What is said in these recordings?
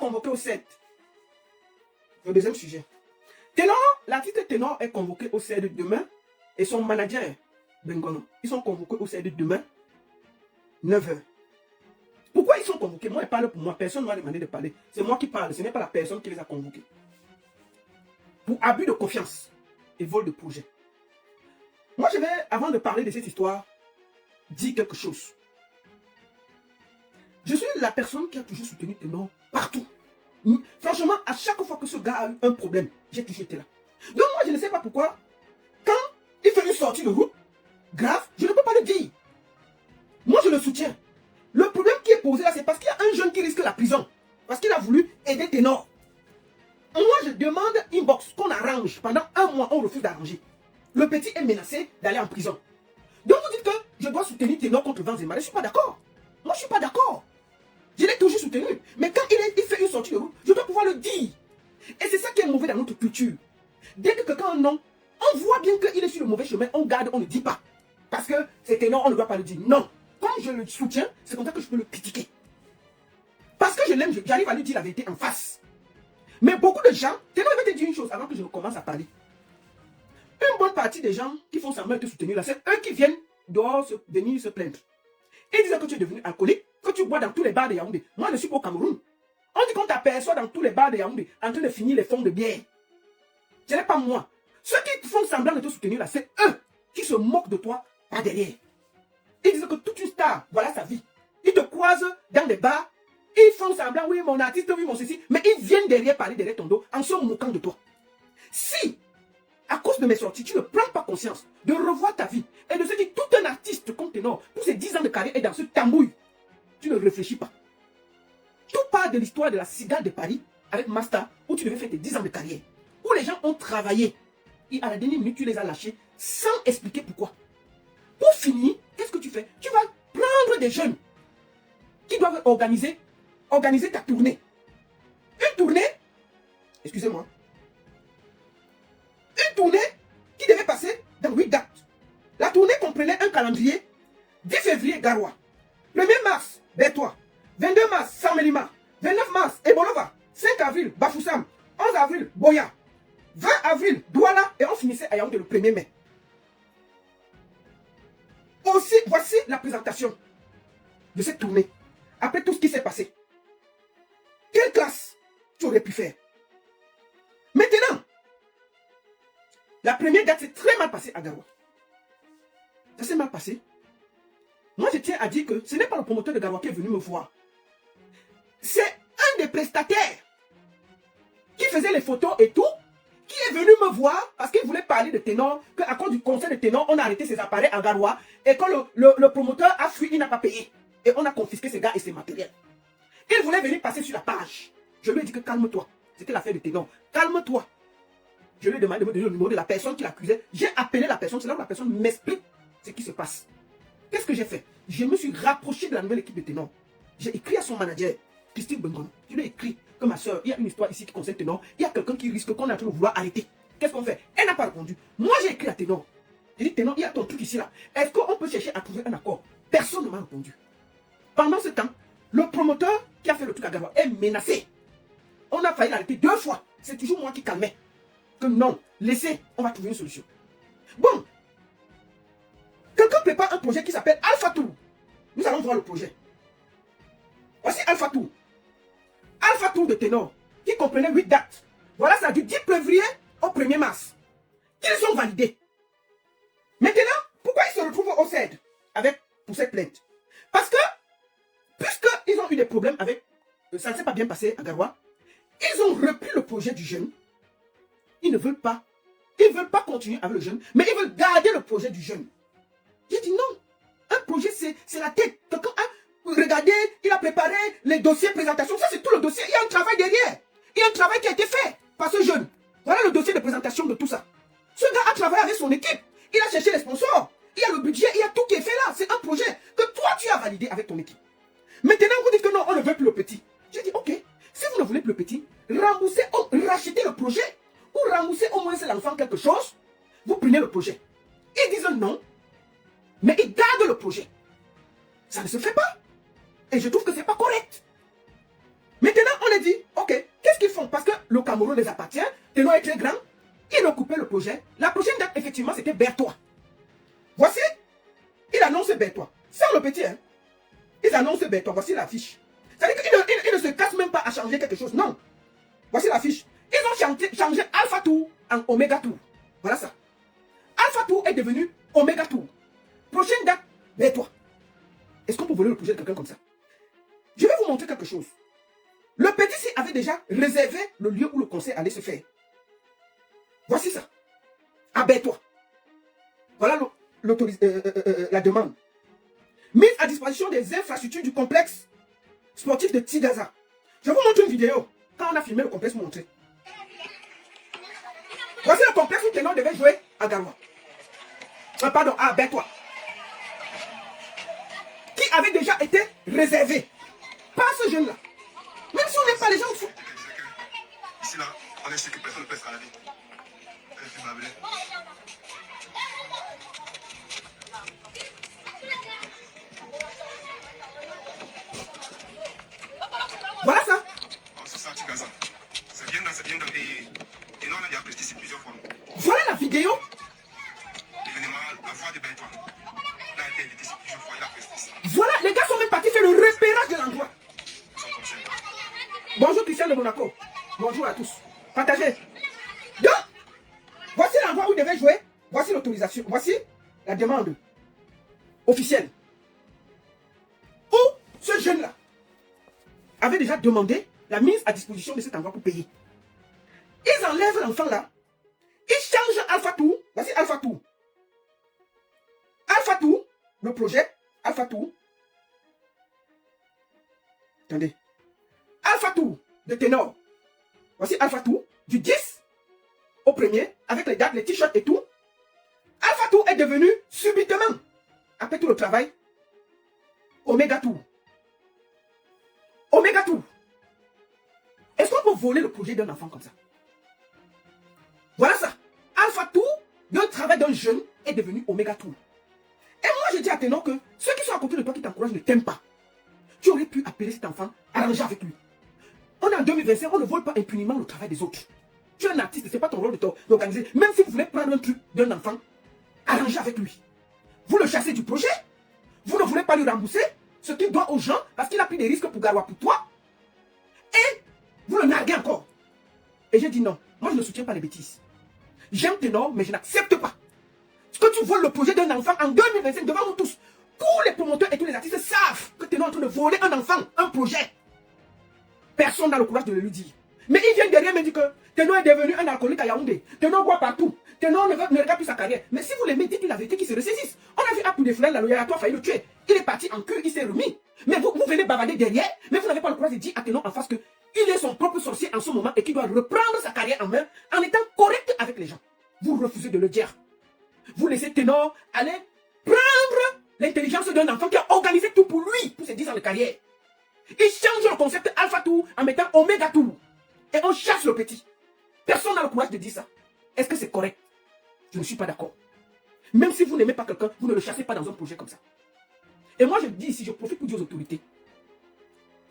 convoqué au CED. Le deuxième sujet. Ténor, l'artiste Ténor est convoqué au CED demain et son manager, Bengono, ils sont convoqués au CED demain, 9h. Pourquoi ils sont convoqués? Moi, je parle pour moi. Personne ne m'a demandé de parler. C'est moi qui parle. Ce n'est pas la personne qui les a convoqués. Pour abus de confiance et vol de projet. Moi, je vais, avant de parler de cette histoire, dire quelque chose. Je suis la personne qui a toujours soutenu Ténor partout. Franchement, à chaque fois que ce gars a eu un problème, j'ai toujours été là. Donc moi, je ne sais pas pourquoi, quand il fait une sortie de route grave, je ne peux pas le dire. Moi, je le soutiens. Le problème qui est posé là, c'est parce qu'il y a un jeune qui risque la prison. Parce qu'il a voulu aider Ténor. Moi, je demande inbox qu'on arrange. Pendant un mois, on refuse d'arranger. Le petit est menacé d'aller en prison. Donc vous dites que je dois soutenir Ténor contre vents et marées. Je ne suis pas d'accord. Moi, je ne suis pas d'accord. Je l'ai toujours soutenu. Mais quand il fait une sortie de route, je dois pouvoir le dire. Et c'est ça qui est mauvais dans notre culture. Dès que quelqu'un a un nom, on voit bien qu'il est sur le mauvais chemin, on garde, on ne dit pas. Parce que c'est Ténor, on ne doit pas le dire. Non. Comme je le soutiens, c'est comme ça que je peux le critiquer. Parce que je l'aime, j'arrive à lui dire la vérité en face. Mais beaucoup de gens, Ténor, je vais te dire une chose avant que je commence à parler. Une bonne partie des gens qui font semblant de te soutenir là, c'est eux qui viennent dehors venir se plaindre. Ils disent que tu es devenu alcoolique, que tu bois dans tous les bars de Yaoundé. Moi, je suis pas au Cameroun. On dit qu'on t'aperçoit dans tous les bars de Yaoundé en train de finir les fonds de bière. Ce n'est pas moi. Ceux qui font semblant de te soutenir là, c'est eux qui se moquent de toi par derrière. Ils disent que toute une star, voilà sa vie. Ils te croisent dans des bars, ils font semblant, oui, mon artiste, oui, mon ceci, mais ils viennent derrière parler derrière ton dos en se moquant de toi. Si, à cause de mes sorties, tu ne prends pas conscience de revoir ta vie et de se dire tout un artiste comme Ténor, pour ses 10 ans de carrière est dans ce tambouille, tu ne réfléchis pas. Tout part de l'histoire de la cigale de Paris avec Masta, où tu devais faire tes 10 ans de carrière, où les gens ont travaillé et à la dernière minute, tu les as lâchés sans expliquer pourquoi. Pour finir, qu'est-ce que tu fais? Tu vas prendre des jeunes qui doivent organiser ta tournée. Une tournée, excusez-moi, une tournée qui devait passer dans 8 dates. La tournée comprenait un calendrier, 10 février, Garoua, 1er mars, Bertois, 22 mars, Samelima, 29 mars, Ebolova, 5 avril, Bafoussam, 11 avril, Boya, 20 avril, Douala, et on finissait à Yaoundé le 1er mai. Aussi, voici la présentation de cette tournée. Après tout ce qui s'est passé. Quelle classe tu aurais pu faire? Maintenant, la première date s'est très mal passée à Garoua. Ça s'est mal passé. Moi, je tiens à dire que ce n'est pas le promoteur de Garoua qui est venu me voir. C'est un des prestataires qui faisait les photos et tout, qui est venu me voir parce qu'il voulait parler de Ténor, qu'à cause du concert de Ténor, on a arrêté ses appareils à Garoua et que le promoteur a fui, il n'a pas payé. Et on a confisqué ses gars et ses matériels. Il voulait venir passer sur la page. Je lui ai dit que calme-toi. C'était l'affaire de Ténor. Calme-toi. Je lui ai demandé de me donner le numéro de la personne qui l'accusait. J'ai appelé la personne. C'est là où la personne m'explique ce qui se passe. Qu'est-ce que j'ai fait? Je me suis rapproché de la nouvelle équipe de Ténor. J'ai écrit à son manager, Christine Bengon. Je lui ai écrit que ma soeur, il y a une histoire ici qui concerne Ténor. Il y a quelqu'un qui risque qu'on est en train de vouloir arrêter. Qu'est-ce qu'on fait? Elle n'a pas répondu. Moi, j'ai écrit à Ténor. J'ai dit, Ténor, il y a ton truc ici là. Est-ce qu'on peut chercher à trouver un accord? Personne ne m'a répondu. Pendant ce temps, le promoteur qui a fait le truc à Garoua est menacé. On a failli l'arrêter 2 fois. C'est toujours moi qui calmais. Que non, laissez, on va trouver une solution. Bon, quelqu'un prépare un projet qui s'appelle Alpha Tour. Nous allons voir le projet. Voici Alpha Tour. Alpha Tour de Ténor, qui comprenait 8 dates. Voilà ça, du 10 février au 1er mars. Ils sont validés. Maintenant, pourquoi ils se retrouvent au CED pour cette plainte? Parce que, puisqu'ils ont eu des problèmes avec, ça ne s'est pas bien passé à Garoua, ils ont repris le projet du jeune. Ils ne veulent pas. Ils ne veulent pas continuer avec le jeune, mais ils veulent garder le projet du jeune. J'ai dit non. Un projet, c'est la tête. Quelqu'un a regardé, il a préparé les dossiers présentation. Ça, c'est tout le dossier. Il y a un travail derrière. Il y a un travail qui a été fait par ce jeune. Voilà le dossier de présentation de tout ça. Ce gars a travaillé avec son équipe. Il a cherché les sponsors. Il y a le budget, il y a tout qui est fait là. C'est un projet que toi, tu as validé avec ton équipe. Maintenant, vous dites que non, on ne veut plus le petit. J'ai dit, ok, si vous ne voulez plus le petit, remboursez, rachetez le projet. Ou remboursez au moins l'enfant quelque chose. Vous prenez le projet. Ils disent non, mais ils gardent le projet. Ça ne se fait pas. Et je trouve que ce n'est pas correct. Maintenant, on a dit, ok, le Cameroun les appartient, Ténor est très grand, il a coupé le projet. La prochaine date, effectivement, c'était Bertois. Voici, il annonce Bertois. Sans le petit, hein. Ils annoncent Bertois, voici l'affiche. C'est-à-dire qu'ils ne se cassent même pas à changer quelque chose, non. Voici l'affiche. Ils ont changé Alpha Tour en Omega Tour. Voilà ça. Alpha Tour est devenu Omega Tour. Prochaine date, Bertois. Est-ce qu'on peut voler le projet de quelqu'un comme ça? Je vais vous montrer quelque chose. Le petit avait déjà réservé le lieu où le conseil allait se faire. Voici ça. Abaisse-toi. Voilà la demande. Mise à disposition des infrastructures du complexe sportif de Tigaza. Je vous montre une vidéo. Quand on a filmé le complexe montré. Voici le complexe où Ténor devait jouer à Garoua. Pardon, à Abaisse-toi. Qui avait déjà été réservé par ce jeune-là. Même si on n'aime pas les gens au fond. Ici, là, on est sûr que personne ne peut se la vie. Voilà ça. C'est ça, tu gazes. C'est bien dans et nous, on a déjà prêté ici plusieurs fois. Voilà la vidéo. L'événement, la voix de Bertois. Il a été invité ici plusieurs fois, il a prêté ici. Voilà, les gars sont même partis faire le repérage de l'endroit. Bonjour Christian de Monaco. Bonjour à tous. Partagez. Donc, voici l'endroit où il devait jouer. Voici l'autorisation. Voici la demande officielle. Où ce jeune-là avait déjà demandé la mise à disposition de cet endroit pour payer. Ils enlèvent l'enfant là. Ils changent Alpha Tour. Voici Alpha Tour. Alpha Tour, le projet Alpha Tour. Attendez. Alpha Tour de Ténor. Voici Alpha Tour du 10 au 1er avec les dates, les t-shirts et tout. Alpha Tour est devenu subitement, après tout le travail, Omega Tour. Omega Tour. Est-ce qu'on peut voler le projet d'un enfant comme ça? Voilà ça. Alpha Tour, d'un travail d'un jeune, est devenu Omega Tour. Et moi je dis à Ténor que ceux qui sont à côté de toi qui t'encouragent ne t'aiment pas. Tu aurais pu appeler cet enfant, arranger avec lui. On est en 2025, on ne vole pas impunément le travail des autres. Tu es un artiste, ce n'est pas ton rôle d'organiser. Même si vous voulez prendre un truc d'un enfant, arrangez avec lui. Vous le chassez du projet. Vous ne voulez pas lui rembourser ce qu'il doit aux gens parce qu'il a pris des risques pour Garoua pour toi. Et vous le narguez encore. Et j'ai dit non, moi je ne soutiens pas les bêtises. J'aime Ténor, mais je n'accepte pas. Que tu voles le projet d'un enfant en 2025 devant nous tous. Tous les promoteurs et tous les artistes savent que Ténor est en train de voler un enfant, un projet. Personne n'a le courage de le lui dire. Mais il vient derrière me dire que Ténor est devenu un alcoolique à Yaoundé. Ténor boit partout. Ténor ne regarde plus sa carrière. Mais si vous l'aimez, dites-lui la vérité qui se ressaisisse. On a vu Apou des Fleurs, la loyauté a failli le tuer. Il est parti en queue, il s'est remis. Mais vous venez bavader derrière, mais vous n'avez pas le courage de dire à Ténor en face que il est son propre sorcier en ce moment et qu'il doit reprendre sa carrière en main en étant correct avec les gens. Vous refusez de le dire. Vous laissez Ténor aller prendre l'intelligence d'un enfant qui a organisé tout pour lui, pour ses 10 ans de carrière. Il change le concept Alpha Tour en mettant Omega Tour. Et on chasse le petit. Personne n'a le courage de dire ça. Est-ce que c'est correct? Je ne suis pas d'accord. Même si vous n'aimez pas quelqu'un, vous ne le chassez pas dans un projet comme ça. Et moi je dis ici, je profite pour dire aux autorités.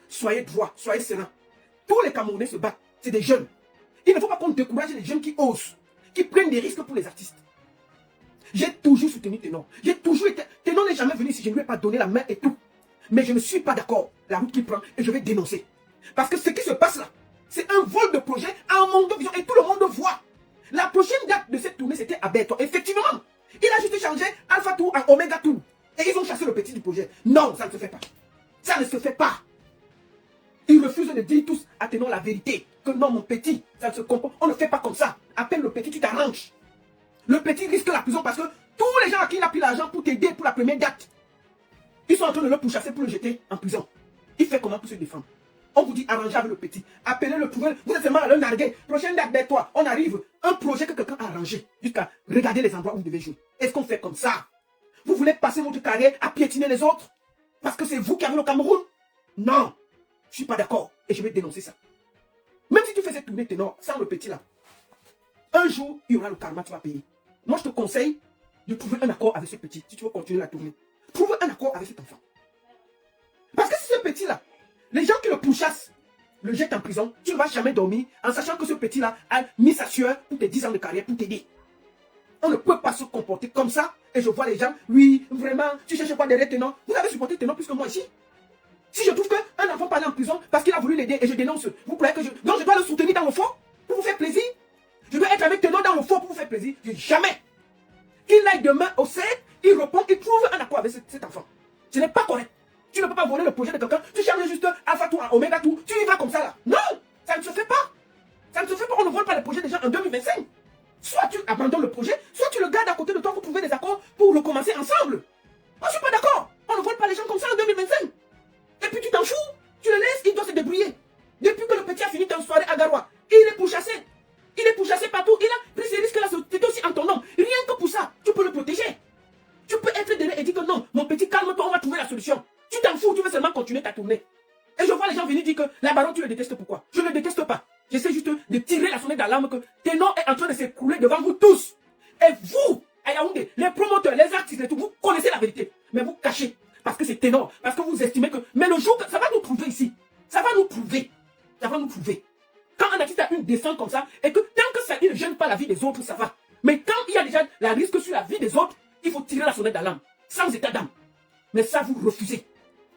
Soyez droits, soyez sereins. Tous les Camerounais se battent. C'est des jeunes. Il ne faut pas qu'on décourage les jeunes qui osent, qui prennent des risques pour les artistes. J'ai toujours soutenu Ténor. J'ai toujours été... Ténor n'est jamais venu ici, je ne lui ai pas donné la main et tout. Mais je ne suis pas d'accord. La route qu'il prend, et je vais dénoncer. Parce que ce qui se passe là, c'est un vol de projet en manque de vision. Et tout le monde voit. La prochaine date de cette tournée, c'était à Bertois. Effectivement, il a juste changé Alpha Tour en Omega Tour. Et ils ont chassé le petit du projet. Non, ça ne se fait pas. Ça ne se fait pas. Ils refusent de dire tous à Ténor la vérité. Que non, mon petit, ça ne se comprend. On ne fait pas comme ça. Appelle le petit, tu t'arranges. Le petit risque la prison parce que tous les gens à qui il a pris l'argent pour t'aider pour la première date, ils sont en train de le pourchasser pour le jeter en prison. Il fait comment pour se défendre? On vous dit arrangez avec le petit. Appelez-le, trouver. Vous êtes seulement à le narguer. Prochaine date Bertois, on arrive. Un projet que quelqu'un a arrangé. Jusqu'à regarder les endroits où vous devez jouer. Est-ce qu'on fait comme ça? Vous voulez passer votre carrière à piétiner les autres? Parce que c'est vous qui avez le Cameroun? Non. Je ne suis pas d'accord. Et je vais dénoncer ça. Même si tu fais cette tournée Ténor sans le petit là, un jour, il y aura le karma, tu vas payer. Moi, je te conseille de trouver un accord avec ce petit, si tu veux continuer la tournée. Trouve un accord avec cet enfant. Parce que si ce petit-là, les gens qui le pourchassent, le jette en prison, tu ne vas jamais dormir en sachant que ce petit-là a mis sa sueur pour tes 10 ans de carrière pour t'aider. On ne peut pas se comporter comme ça. Et je vois les gens, oui, vraiment, tu cherches quoi derrière Ténor? Vous avez supporté Ténor plus que moi ici. Si je trouve qu'un enfant parle en prison parce qu'il a voulu l'aider et je dénonce, vous croyez que donc je dois le soutenir dans le faux pour vous faire plaisir? Je dois être avec Ténor dans le faux pour vous faire plaisir? Jamais. Qu'il aille demain au CED, il répond, il trouve un accord avec cet enfant. Ce n'est pas correct. Tu ne peux pas voler le projet de quelqu'un, tu cherches juste Alpha Tour, Omega Tour, tu y vas comme ça là. Non, ça ne se fait pas. Ça ne se fait pas, on ne vole pas les projets des gens en 2025. Soit tu abandonnes le projet, soit tu le gardes à côté de toi pour trouver des accords pour recommencer ensemble. Moi je suis pas d'accord. On ne vole pas les gens comme ça en 2025. Et puis tu t'en fous, tu le laisses, il doit se débrouiller. Depuis que le petit a fini ta soirée à Garoua, il est pourchassé. Il est pourchassé partout, il a pris ces risques-là, c'était aussi en ton nom. Rien que pour ça, tu peux le protéger. Tu peux être derrière et dire que non, mon petit, calme-toi, on va trouver la solution. Tu t'en fous, tu veux seulement continuer ta tournée. Et je vois les gens venir dire que la baronne, tu le détestes, pourquoi? Je ne le déteste pas. J'essaie juste de tirer la sonnette d'alarme que Ténor est en train de s'écrouler devant vous tous. Et vous, à Yaoundé, les promoteurs, les artistes et tout, vous connaissez la vérité. Mais vous cachez. Parce que c'est Ténor. Parce que vous estimez que... Mais le jour, ça va nous prouver ici. Ça va nous prouver. Ça va nous prouver. Quand un artiste a une descente comme ça, et que tant que ça, il ne gêne pas la vie des autres, ça va. Mais quand il y a déjà la risque sur la vie des autres, il faut tirer la sonnette d'alarme. Sans état d'âme. Mais ça, vous refusez.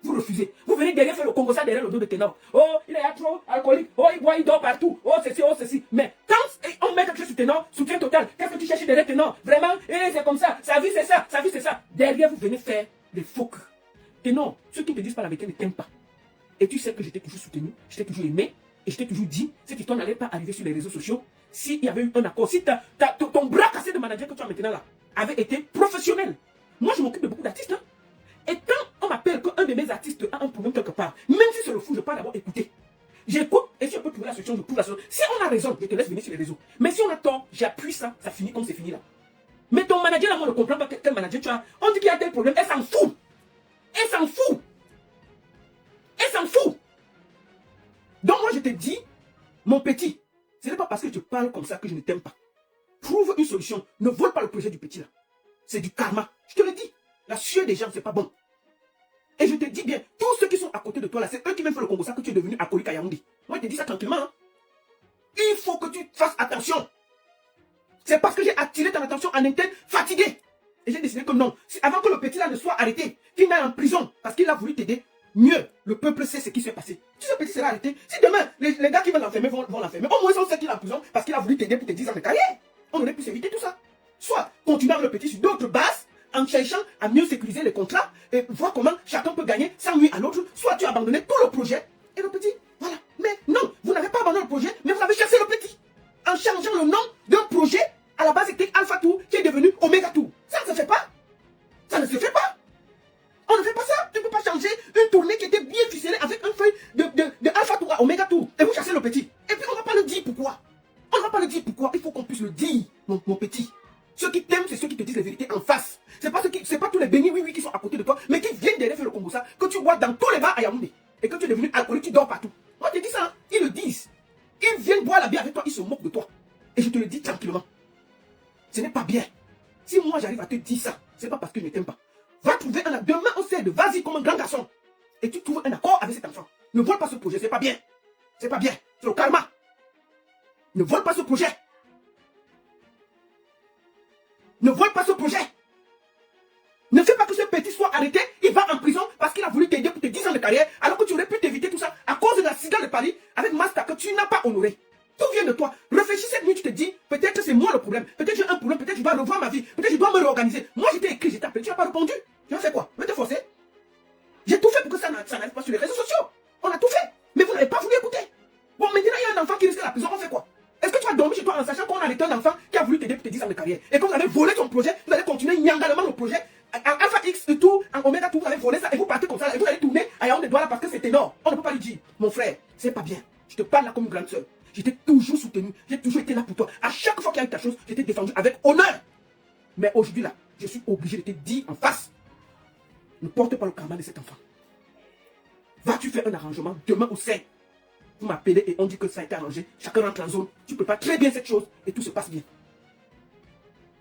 Vous refusez. Vous venez derrière faire le Congo ça derrière le dos de Ténor. Oh, il est trop alcoolique. Oh, il boit, il dort partout. Oh, ceci, oh, ceci. Mais quand on met quelque chose sur Ténor, soutien total, qu'est-ce que tu cherches derrière Ténor? Vraiment, c'est comme ça. Sa vie, c'est ça. Sa vie, c'est ça. Derrière, vous venez faire des faux. Ténor, ceux qui te disent pas la vérité ne t'aiment pas. Et tu sais que je t'ai toujours soutenu, je t'ai toujours aimé, et je t'ai toujours dit, cette histoire n'allait pas arriver sur les réseaux sociaux s'il y avait eu un accord. Si ton bras cassé de manager que tu as maintenant là avait été professionnel. Moi, je m'occupe de beaucoup d'artistes. Hein. Et quand on m'appelle qu'un de mes artistes a un problème quelque part, même si c'est le fou, je peux d'abord écouter. J'écoute, et si on peut trouver la solution, je trouve la solution. Si on a raison, je te laisse venir sur les réseaux. Mais si on a tort, j'appuie ça, ça finit comme c'est fini là. Mais ton manager là, moi, ne comprend pas quel manager tu as. On dit qu'il y a tel problème, elle s'en fout. Elle s'en fout. Elle s'en fout. Donc moi, je te dis, mon petit, ce n'est pas parce que tu parles comme ça que je ne t'aime pas. Trouve une solution. Ne vole pas le projet du petit là. C'est du karma. Je te le dis. La sueur des gens, c'est pas bon. Et je te dis bien, tous ceux qui sont à côté de toi là, c'est eux qui m'ont fait le Congo ça que tu es devenu alcoolique à Yaoundé. Moi, je te dis ça tranquillement. Hein. Il faut que tu fasses attention. C'est parce que j'ai attiré ton attention en interne fatigué. Et j'ai décidé que non. Avant que le petit là ne soit arrêté, qu'il n'aille en prison parce qu'il a voulu t'aider, mieux, le peuple sait ce qui s'est passé. Si ce petit sera arrêté, si demain, les gars qui veulent l'enfermer vont l'enfermer, au moins on sait qu'il est en prison parce qu'il a voulu t'aider pour tes 10 ans de carrière. On aurait pu s'éviter tout ça. Soit continuer avec le petit sur d'autres bases, en cherchant à mieux sécuriser les contrats et voir comment chacun peut gagner sans nuire à l'autre. Soit tu as abandonné tout le projet et le petit, voilà. Mais non, vous n'avez pas abandonné le projet, mais vous avez chassé le petit. En changeant le nom d'un projet, à la base c'était Alpha Tour qui est devenu Omega Tour. Ça ne se fait pas. Ça ne se fait pas. On ne fait pas ça. Tu ne peux pas changer une tournée qui était bien ficelée avec un feuille de Alpha Tour à Omega Tour. Et vous chassez le petit. Et puis on ne va pas le dire pourquoi. On ne va pas le dire pourquoi. Il faut qu'on puisse le dire, mon petit. Ceux qui t'aiment, c'est ceux qui te disent la vérité en face. C'est pas tous les bénis oui qui sont à côté de toi, mais qui viennent derrière faire le Congo ça, que tu vois dans tous les bars à Yaoundé. Et que tu es devenu alcoolique, tu dors partout. Moi je te dis ça, hein. Ils le disent. Ils viennent boire la bière avec toi, ils se moquent de toi. Et je te le dis tranquillement. Ce n'est pas bien. Si moi j'arrive à te dire ça, c'est pas parce que je ne t'aime pas. Va trouver un accord. Demain on s'aide, vas-y comme un grand garçon. Et tu trouves un accord avec cet enfant. Ne vole pas ce projet, c'est pas bien. C'est pas bien. C'est le karma. Ne vole pas ce projet. Ne vole pas ce projet. Ne fais pas que ce petit soit arrêté, il va en prison parce qu'il a voulu t'aider pour tes 10 ans de carrière, alors que tu aurais pu t'éviter tout ça à cause de l'accident de Paris avec Master que tu n'as pas honoré. Tout vient de toi. Réfléchis cette nuit, tu te dis, peut-être que c'est moi le problème, peut-être j'ai un problème, peut-être je dois revoir ma vie, peut-être je dois me réorganiser. Moi je t'ai écrit, je t'ai appelé, tu n'as pas répondu. Tu as fait quoi? Je vais te forcer. J'ai tout fait pour que ça n'arrive pas sur les réseaux sociaux. On a tout fait. Mais vous n'avez pas voulu écouter. Bon, maintenant il y a un enfant qui risque la prison, on fait quoi? Est-ce que tu as dormi chez toi en sachant qu'on a arrêté un enfant qui a voulu t'aider pour tes 10 ans de carrière et que vous avez volé son projet, vous allez continuer nyangalement le projet, en Alpha X et tout, en Omega tout, vous allez voler ça et vous partez comme ça et vous allez tourner à Yaoundé Douala parce que c'est énorme. On ne peut pas lui dire, mon frère, c'est pas bien. Je te parle là comme une grande soeur. J'étais toujours soutenu, j'ai toujours été là pour toi. À chaque fois qu'il y a eu ta chose, j'étais défendu avec honneur. Mais aujourd'hui là, je suis obligé de te dire en face, ne porte pas le karma de cet enfant. Vas-tu faire un arrangement demain au 5? Vous m'appelez et on dit que ça a été arrangé. Chacun rentre en zone. Tu prépares très bien cette chose et tout se passe bien.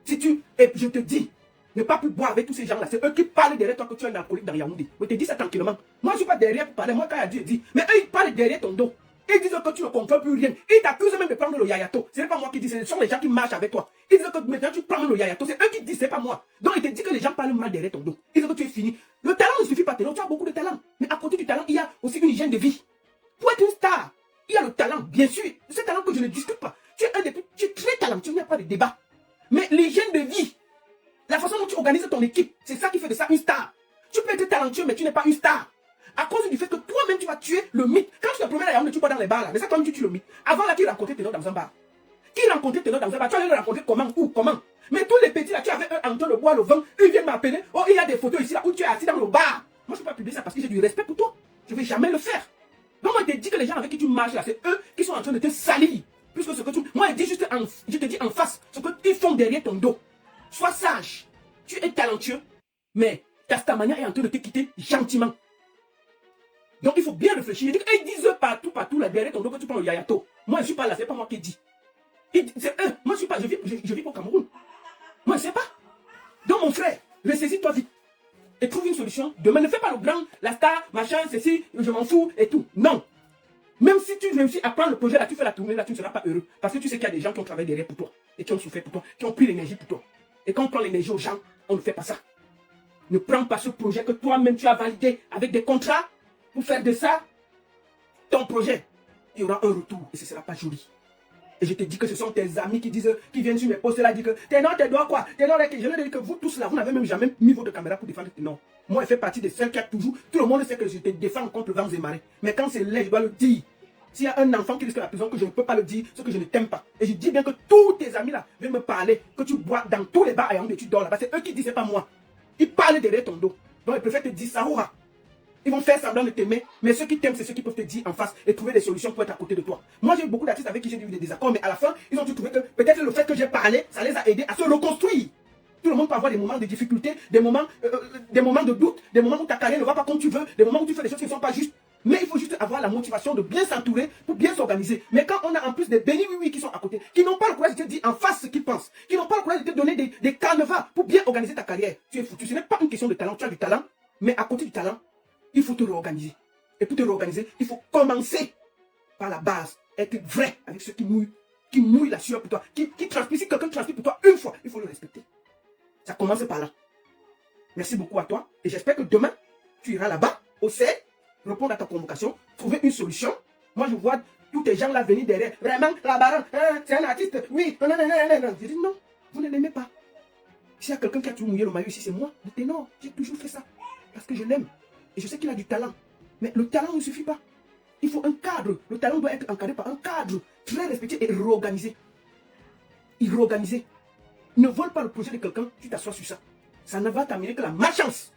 Et je te dis, ne pas plus boire avec tous ces gens-là. C'est eux qui parlent derrière toi que tu es un alcoolique dans Yaoundé. Je te dis ça tranquillement. Moi, je ne suis pas derrière pour parler. Moi, quand il a dit, je dis. Mais eux, ils parlent derrière ton dos. Ils disent que tu ne contrôles plus rien. Ils t'accusent même de prendre le yayato. Ce n'est pas moi qui dis, ce sont les gens qui marchent avec toi. Ils disent que maintenant tu prends le yayato. C'est eux qui disent, c'est pas moi. Donc ils te disent que les gens parlent mal derrière ton dos. Ils disent que tu es fini. Le talent ne suffit pas. Tu as beaucoup de talent. Mais à côté du talent, il y a aussi une hygiène de vie. Pour être une star, il y a le talent, bien sûr. Ce talent que je ne discute pas. Tu es très talentueux, il n'y a pas de débat. Mais l'hygiène de vie, la façon dont tu organises ton équipe, c'est ça qui fait de ça une star. Tu peux être talentueux, mais tu n'es pas une star. À cause du fait que toi-même, tu vas tuer le mythe. Quand tu te promènes à Yaoundé, tu vas dans les bars là. Mais ça, toi-même, tu tues le mythe. Avant là, qui rencontrait Ténor dans un bar? Qui rencontrait Ténor dans un bar? Tu allais le rencontrer comment? Où? Comment? Mais tous les petits là, tu avais un en train de boire le vin. Ils viennent m'appeler. Oh, il y a des photos ici là où tu es assis dans le bar. Moi, je ne peux pas publier ça parce que j'ai du respect pour toi. Je ne vais jamais le faire. Donc, moi, je te dis que les gens avec qui tu marches là, c'est eux qui sont en train de te salir. Plus que ce que tu. Moi, je te dis en face ce qu'ils font derrière ton dos. Sois sage. Tu es talentueux, mais ta manière est en train de te quitter gentiment. Donc il faut bien réfléchir. Ils disent partout là, derrière ton dos que tu prends le yayato. Moi je ne suis pas là, c'est pas moi qui dis. C'est eux. Moi je suis pas, je vis au Cameroun. Moi je ne sais pas. Donc mon frère, ressaisis-toi vite. Et trouve une solution. Demain, ne fais pas le grand, la star, machin, ceci, je m'en fous et tout. Non. Même si tu réussis à prendre le projet là, tu fais la tournée là, tu ne seras pas heureux. Parce que tu sais qu'il y a des gens qui ont travaillé derrière pour toi. Et qui ont souffert pour toi. Qui ont pris l'énergie pour toi. Et quand on prend l'énergie aux gens, on ne fait pas ça. Ne prends pas ce projet que toi-même tu as validé avec des contrats pour faire de ça ton projet. Il y aura un retour et ce ne sera pas joli. Et je te dis que ce sont tes amis qui disent, qui viennent sur mes posts là, disent que Ténor, t'es doigts quoi? Ténor, je leur ai dit que vous tous là, vous n'avez même jamais mis votre caméra pour défendre Ténor. Moi, je fais partie de celles qui a toujours. Tout le monde sait que je te défends contre vents et marées. Mais quand c'est là, je dois le dire. S'il y a un enfant qui risque la prison, que je ne peux pas le dire, c'est que je ne t'aime pas. Et je dis bien que tous tes amis là viennent me parler, que tu bois dans tous les bars à Yaoundé, tu dors là-bas. C'est eux qui disent, c'est pas moi. Ils parlent derrière ton dos. Donc ils préfèrent te dire ça. Ils vont faire semblant de t'aimer, mais ceux qui t'aiment, c'est ceux qui peuvent te dire en face et trouver des solutions pour être à côté de toi. Moi, j'ai eu beaucoup d'artistes avec qui j'ai eu des désaccords, mais à la fin, ils ont dû trouver que peut-être le fait que j'ai parlé, ça les a aidés à se reconstruire. Tout le monde peut avoir des moments de difficulté, des moments de doute, des moments où ta carrière ne va pas comme tu veux, des moments où tu fais des choses qui ne sont pas justes. Mais il faut juste avoir la motivation de bien s'entourer pour bien s'organiser. Mais quand on a en plus des bénis oui qui sont à côté, qui n'ont pas le courage de te dire en face ce qu'ils pensent, qui n'ont pas le courage de te donner des canevas pour bien organiser ta carrière, tu es foutu. Ce n'est pas une question de talent, tu as du talent, mais à côté du talent, il faut te réorganiser. Et pour te réorganiser, il faut commencer par la base. Être vrai avec ceux qui mouillent la sueur pour toi, qui transpire. Si quelqu'un transpire pour toi une fois, il faut le respecter. Ça commence par là. Merci beaucoup à toi. Et j'espère que demain, tu iras là-bas, au CEL, répondre à ta convocation, trouver une solution. Moi, je vois tous ces gens là venir derrière. Vraiment, la baronne, c'est un artiste. Oui, non. Je dis non, vous ne l'aimez pas. S'il y a quelqu'un qui a toujours mouillé le maillot ici, c'est moi, le ténor. J'ai toujours fait ça. Parce que je l'aime. Et je sais qu'il a du talent. Mais le talent ne suffit pas. Il faut un cadre. Le talent doit être encadré par un cadre très respecté et réorganisé. Il réorganisé. Ne vole pas le projet de quelqu'un, tu t'assois sur ça. Ça ne va t'amener que la malchance.